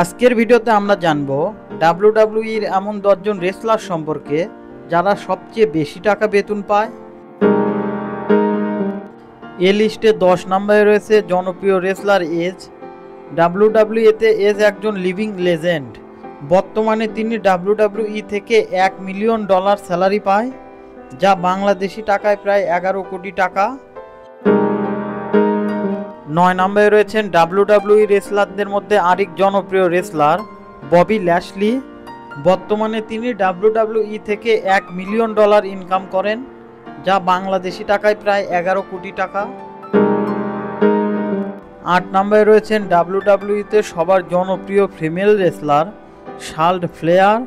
আজকের ভিডিওতে আমরা জানব ডাব্লিউডাব্লিউইর এমন 10 জন রেসলার সম্পর্কে যারা সবচেয়ে বেশি টাকা বেতন পায়। এই লিস্টে 10 নম্বরে রয়েছে জনপ্রিয় রেসলার এজ। ডাব্লিউডাব্লিউইতে এজ একজন লিভিং লেজেন্ড। বর্তমানে তিনি ডাব্লিউডাব্লিউই থেকে $1 মিলিয়ন স্যালারি পায়, যা বাংলাদেশি টাকায় প্রায় 11 কোটি টাকা। 9 নম্বরে রয়েছেন ডাব্লিউডাব্লিউই রেসলারদের মধ্যে আরেক জনপ্রিয় রেসলার ববি ল্যাশলি। বর্তমানে তিনি ডাব্লিউডাব্লিউই থেকে $1 মিলিয়ন ইনকাম করেন, যা বাংলাদেশি টাকায় প্রায় 11 কোটি টাকা। 8 নম্বরে রয়েছেন ডাব্লিউডাব্লিউইতে সবার জনপ্রিয় ফিমেল রেসলার শার্লট ফ্লেয়ার।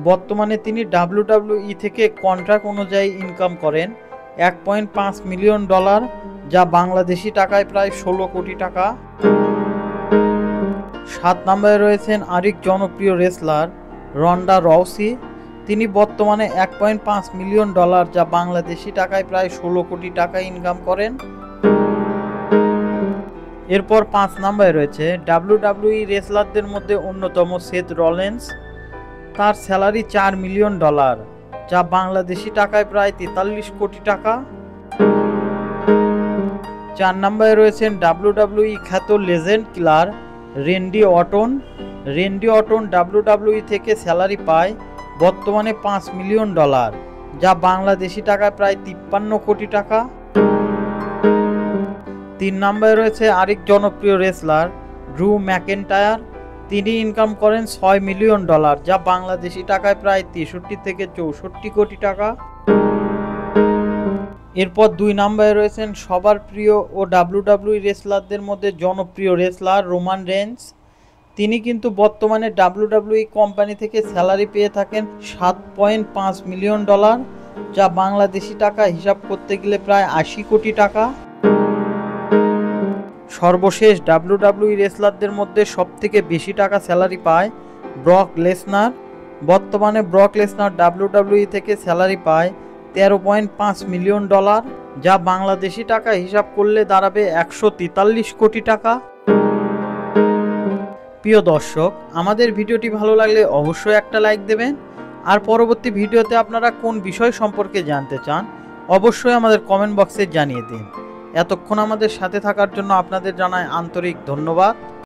বর্তমানে তিনি ডাব্লিউডাব্লিউই থেকে কন্ট্রাক্ট অনুযায়ী ইনকাম করেন $1.5 মিলিয়ন, যা বাংলাদেশি টাকায় প্রায় 16 কোটি টাকা। 7 নম্বরে রয়েছেন আরেক জনপ্রিয় রেসলার রন্ডা রাউসি। তিনি বর্তমানে $1.5 মিলিয়ন, যা বাংলাদেশি টাকায় প্রায় 16 কোটি টাকা ইনকাম করেন। এরপর 5 নম্বরে রয়েছে ডাব্লিউডাব্লিউই রেসলারদের মধ্যে অন্যতম সেথ রলিন্স। তার স্যালারি $4 মিলিয়ন, যা বাংলাদেশি টাকায় প্রায় 43 কোটি টাকা। 4 নম্বরে রয়েছেন ডাব্লিউডাব্লিউই খ্যাত legend killer Randy Orton. Randy Orton WWE থেকে স্যালারি পায় বর্তমানে $5 মিলিয়ন, যা বাংলাদেশি টাকায় প্রায় 53 কোটি টাকা। 3 নম্বরে রয়েছে আরেক জনপ্রিয় রেসলার ড্রু ম্যাকেন্টায়ার। তিনি ইনকাম করেন $6 মিলিয়ন, যা বাংলাদেশি টাকায় প্রায় 63 থেকে 64 কোটি টাকা। এরপর 2 নম্বরে রয়েছেন সবার প্রিয় ও ডাব্লিউডাব্লিউই রেসলারদের মধ্যে জনপ্রিয় রেসলার রোমান রেন্স। তিনি কিন্তু বর্তমানে ডাব্লিউডাব্লিউই কোম্পানি থেকে স্যালারি পেয়ে থাকেন $7.5 মিলিয়ন, যা বাংলাদেশি টাকা হিসাব করতে গেলে প্রায় 80 কোটি টাকা। সর্বশেষ ডাব্লিউডাব্লিউই রেসলারদের মধ্যে সবথেকে বেশি টাকা স্যালারি পায় ব্রক লেসনার। বর্তমানে ব্রক লেসনার ডাব্লিউডাব্লিউই থেকে স্যালারি পায় $13.5 মিলিয়ন, যা বাংলাদেশি টাকা হিসাব করলে দাঁড়াবে 143 কোটি টাকা। প্রিয় দর্শক, আমাদের ভিডিওটি ভালো লাগলে অবশ্যই একটা লাইক দেবেন। আর পরবর্তী ভিডিওতে আপনারা কোন বিষয় সম্পর্কে জানতে চান অবশ্যই আমাদের কমেন্ট বক্সে জানিয়ে দিন। এতক্ষণ আমাদের সাথে থাকার জন্য আপনাদের জানাই আন্তরিক ধন্যবাদ।